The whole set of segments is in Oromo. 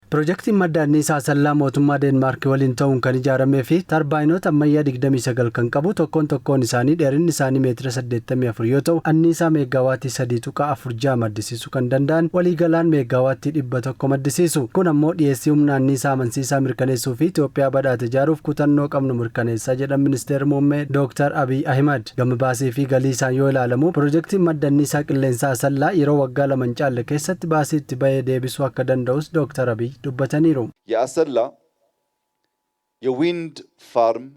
Pirojektiin Madda Anniisaa Asallaa mootummaa Deenmaark waliin ta'uun kan ijaaramee fi tarbaayinoota ammayyaa 29 kan qabu tokkoon isaanii dheerinni isaanii meetira 84 yoo ta'u anniisaa meegaawaatii 3.46 maddisiisuu kan danda'an waliigalaan meegaawaatii 100 maddisiisu. Kun ammoo dhiyeessii humna anniisaa amansiisaa mirkaneessuu fi Itoophiyaa badhaate ijaaruuf kutannoo qabnu mirkaneessaa jedhan Ministirri Muummee Dooktar Abiyyi Ahimad. Gama baasii fi galii isaan yoo ilaalamu pirojektiin Madda Anniisaa Qilleensaa Asallaa yeroo waggaa 2 caalle keessatti baasii itti bahee deebisuu akka danda'us Dooktar Abiyyi dubbataniiru. የአሰላ የዊንድ ፋርም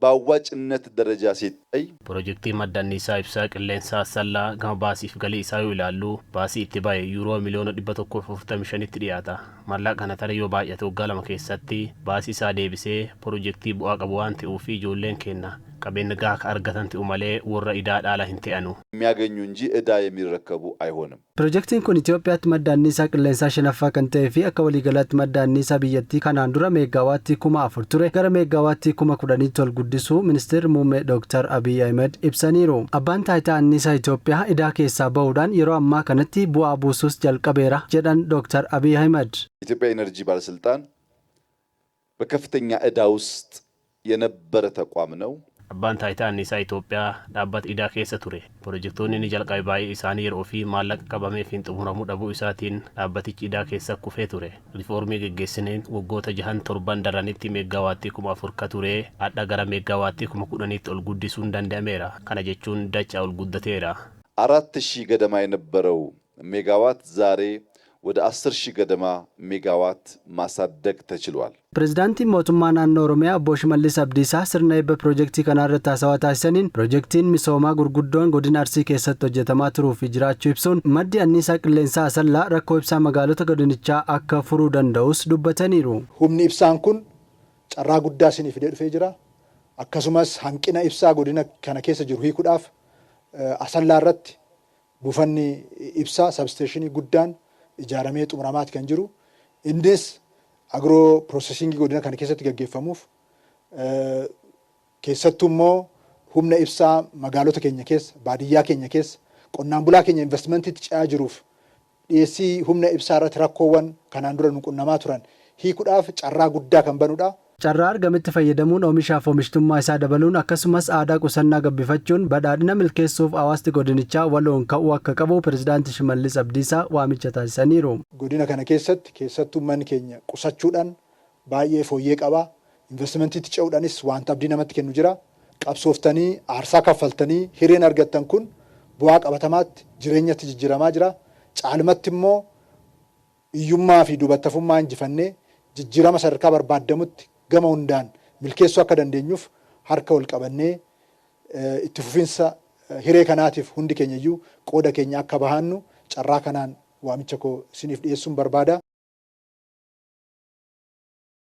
በአዋጭነት ደረጃ ሲታይ ፕሮጀክቲ Madda Anniisaa Qilleensaa Asallaa gama baasiif galii isaa yoo ilaallu baasii itti bahe yuuroo miliyoona 145 tti dhiyaata. Maallaqa kana tarii yoo baay'ate waggaa 2 keessatti baasii isaa deebisee pirojektii bu'aa qabu waan ta'uuf ijoolleen keenya qabeenya gahaa argatan ta'u malee warra idaa dhaala hin ta'anu የሚያገኙ እንጂ እዳ የሚረከቡ አይሆንም. Pirojektiin kun Itoophiyaatti Madda Anniisaa Qilleensaa shanaffaa kan ta'ee fi akka waliigalaatti Madda Anniisaa biyyattii kanaan dura meegaawaatii 1004 ture gara meegaawaatii 1010 ol guddisuu Ministirri Muummee Dooktar Abiyyi Ahimad ibsaniiru. Abbaan taayitaa anniisaa Itoophiyaa idaa keessaa bahuudhaan yeroo ammaa kanatti bu'aa buusuus jalqabeera jedhan Dooktar Abiyyi Ahimad. ኢትዮጵያ ኢነርጂ ባለስልጣን በከፍተኛ ዕዳ ውስጥ የነበረ ተቋም ነው. Abbaan taayitaa anniisaa Itoophiyaa dhaabbata idaa keessa ture. Pirojektoonni ni jalqabe baay'ee isaanii yeroo fi maallaqa qabamee fi xumuramuu dhabuu isaatiin dhaabbatichi idaa keessa kufee ture. Riifoormii geggeessineen waggoota 6-7 daranitti meegaawaatii 1004 ture adda gara meegaawaatii 1010 tti ol guddisuun danda'ameera. Kana jechuun dachaa ol guddateera. 4000 ገደማ የነበረው ሜጋዋት ዛሬ ወደ 10000 ገደማ ሜጋዋት ማሳደግ ተችሏል. Pireezidaantiin mootummaa naannoo Oromiyaa Obbo Shimallis Abdiisaa sirna eebba pirojektii kanarratti haasawaa taasisaniin pirojektiin misoomaa gurguddoon godina Arsii keessatti hojjetamaa turuu fi jiraachuu ibsuun Maddi Anniisaa Qilleensaa Asallaa rakkoo ibsaa magaalota godinichaa akka furuu danda'us dubbataniiru. Humni ibsaan kun carraa guddaa isiniif dhufee jira. Akkasumas hanqina ibsaa godina kana keessa jiru hiikuudhaaf Asallaa irratti buufanni ibsaa sabsteeshinii guddaan ijaaramee xumuramaatti kan jiru. Innis agiroo piroosesingii godina kana keessatti gaggeeffamuuf keessattuu immoo humna ibsaa magaalota keenya keessa baadiyyaa keenya keessa qonnaan bulaa keenya investimantiitti ce'aa jiruuf dhiyeessii humna ibsaa irratti rakkoowwan kanaan dura nu qunnamaa turan hiikuudhaaf carraa guddaa kan banudha. Carraa argametti fayyadamuun oomishaaf oomishtummaa isaa dabaluun akkasumas aadaa qusannaa gabbifachuun badhaadhina milkeessuuf hawaasni godinichaa waloon ka'uu akka qabu Pireezidaantii Shimallis Abdiisaa waamicha taasisaniiru. Godina kana keessattuu manni keenya qusachuudhaan baay'ee fooyyee qaba. Investimentiitti ce'uudhaanis wanta abdii namatti kennu jira. Qabsooftanii aarsaa kaffaltanii hireen argattan kun bu'aa qabatamaatti jireenyatti jijjiiramaa jira. Caalmatti immoo hiyyummaa fi dubartoofummaa injifannee jijjiirama sadarkaa barbaadamutti gama hundaan milkeessuu akka dandeenyuuf harka wal qabannee itti fufinsa hiree kanaatiif hundi keenya iyyuu qooda keenya akka bahannu carraa kanaan waamicha koo isiniif dhiyeessuun barbaada.